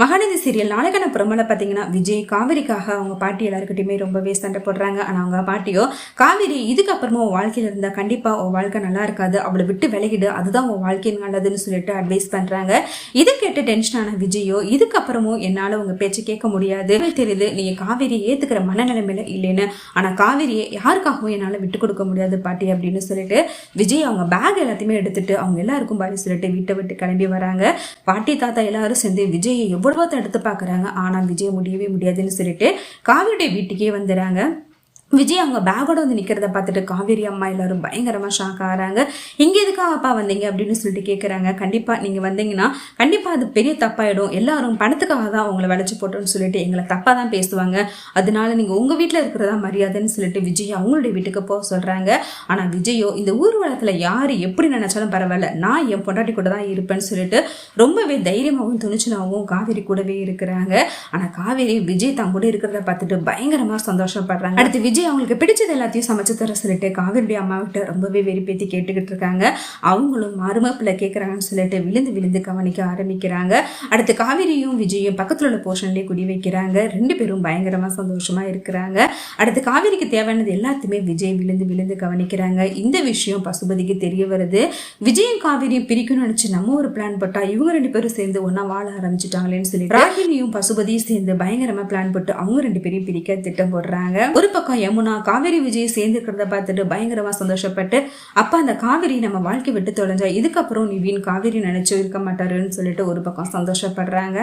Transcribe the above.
Mahanadi serial நாளைக்கான ப்ரோமோல பார்த்தீங்கன்னா விஜய் காவிரிக்காக அவங்க பாட்டி எல்லாருக்கிட்டையுமே ரொம்பவே சண்டை போடுறாங்க. ஆனால் அவங்க பாட்டியோ காவிரி இதுக்கப்புறமா உன் வாழ்க்கையில் இருந்தால் கண்டிப்பாக உன் வாழ்க்கை நல்லா இருக்காது, அவளை விட்டு விலகிடு, அதுதான் உன் வாழ்க்கை நல்லதுன்னு சொல்லிட்டு அட்வைஸ் பண்ணுறாங்க. இதை கேட்டு டென்ஷனான விஜயோ இதுக்கப்புறமும் என்னால் உங்கள் பேச்சு கேட்க முடியாது, தெரியுது நீங்கள் காவிரியை ஏற்றுக்கிற மனநிலைமையில இல்லைன்னு, ஆனால் காவிரியை யாருக்காகவும் என்னால் விட்டு கொடுக்க முடியாது பாட்டி அப்படின்னு சொல்லிட்டு விஜய் அவங்க பேக் எல்லாத்தையுமே எடுத்துட்டு அவங்க எல்லாருக்கும் பாடி சொல்லிட்டு வீட்டை விட்டு கிளம்பி வராங்க. பாட்டி தாத்தா எல்லாரும் சேர்ந்து விஜயை எவ்வளவோ எடுத்து பாக்குறாங்க. ஆனா விஜய் முடியவே முடியாதுன்னு சொல்லிட்டு காவிரியுடைய வீட்டுக்கே வந்துடுறாங்க. விஜய் அவங்க பேக்கோட வந்து நிற்கிறத பார்த்துட்டு காவேரி அம்மா எல்லாரும் பயங்கரமாக ஷாக் ஆகிறாங்க. இங்கே எதுக்காக அப்பா வந்தீங்க அப்படின்னு சொல்லிட்டு கேட்குறாங்க. கண்டிப்பாக நீங்கள் வந்தீங்கன்னா கண்டிப்பாக அது பெரிய தப்பாயிடும், எல்லாரும் பணத்துக்காக தான் உங்களை வளைச்சு போட்டோன்னு சொல்லிட்டு எங்களை தப்பாக தான் பேசுவாங்க, அதனால நீங்கள் உங்கள் வீட்டில் இருக்கிறதா மரியாதைன்னு சொல்லிட்டு விஜய் அவங்களுடைய வீட்டுக்கு போக சொல்கிறாங்க. ஆனால் விஜயோ இந்த ஊர்வலத்தில் யார் எப்படி நினைச்சாலும் பரவாயில்ல, நான் என் பொண்டாட்டி கூட தான் இருப்பேன்னு சொல்லிட்டு ரொம்பவே தைரியமாகவும் துணிச்சலாகவும் காவேரி கூடவே இருக்கிறாங்க. ஆனால் காவேரி விஜய் தான் கூட இருக்கிறத பார்த்துட்டு பயங்கரமாக சந்தோஷப்படுறாங்க. அடுத்து விஜய் அவங்களுக்கு பிடிச்சது எல்லாத்தையும் சமைச்சு தர சொல்லிட்டு காவிரியுடைய அம்மா கிட்ட ரொம்பவே வெறிப்பேத்தி கேட்டுக்கிட்டு இருக்காங்க. அவங்களும் மருமப்பிள்ள கேட்கறாங்கன்னு சொல்லிட்டு விழுந்து விழுந்து கவனிக்க ஆரம்பிக்கிறாங்க. அடுத்து காவிரியும் விஜயும் பக்கத்துல உள்ள போர்ஷன்லேயே குடி வைக்கிறாங்க. ரெண்டு பேரும் பயங்கரமா சந்தோஷமா இருக்கிறாங்க. அடுத்து காவிரிக்கு தேவையானது எல்லாத்தையுமே விஜய் விழுந்து விழுந்து கவனிக்கிறாங்க. இந்த விஷயம் பசுபதிக்கு தெரிய வருது. விஜயும் காவிரியும் பிரிக்கணும்னு நினைச்சு நம்ம ஒரு பிளான் போட்டா இவங்க ரெண்டு பேரும் சேர்ந்து ஒன்னா வாழ ஆரம்பிச்சுட்டாங்களேன்னு சொல்லி ராகினியும் பசுபதியும் சேர்ந்து பயங்கரமா பிளான் போட்டு அவங்க ரெண்டு பேரையும் பிரிக்க திட்டம் போடுறாங்க. ஒரு பக்கம் யமுனா காவேரி விஜய் சேர்ந்துக்கிறத பார்த்துட்டு பயங்கரமா சந்தோஷப்பட்டு, அப்ப அந்த காவேரி நம்ம வாழ்க்கை விட்டு தொலைஞ்சா இதுக்கப்புறம் நிவின் காவேரி நினைச்சு இருக்க மாட்டாருன்னு சொல்லிட்டு ஒரு பக்கம் சந்தோஷப்படுறாங்க.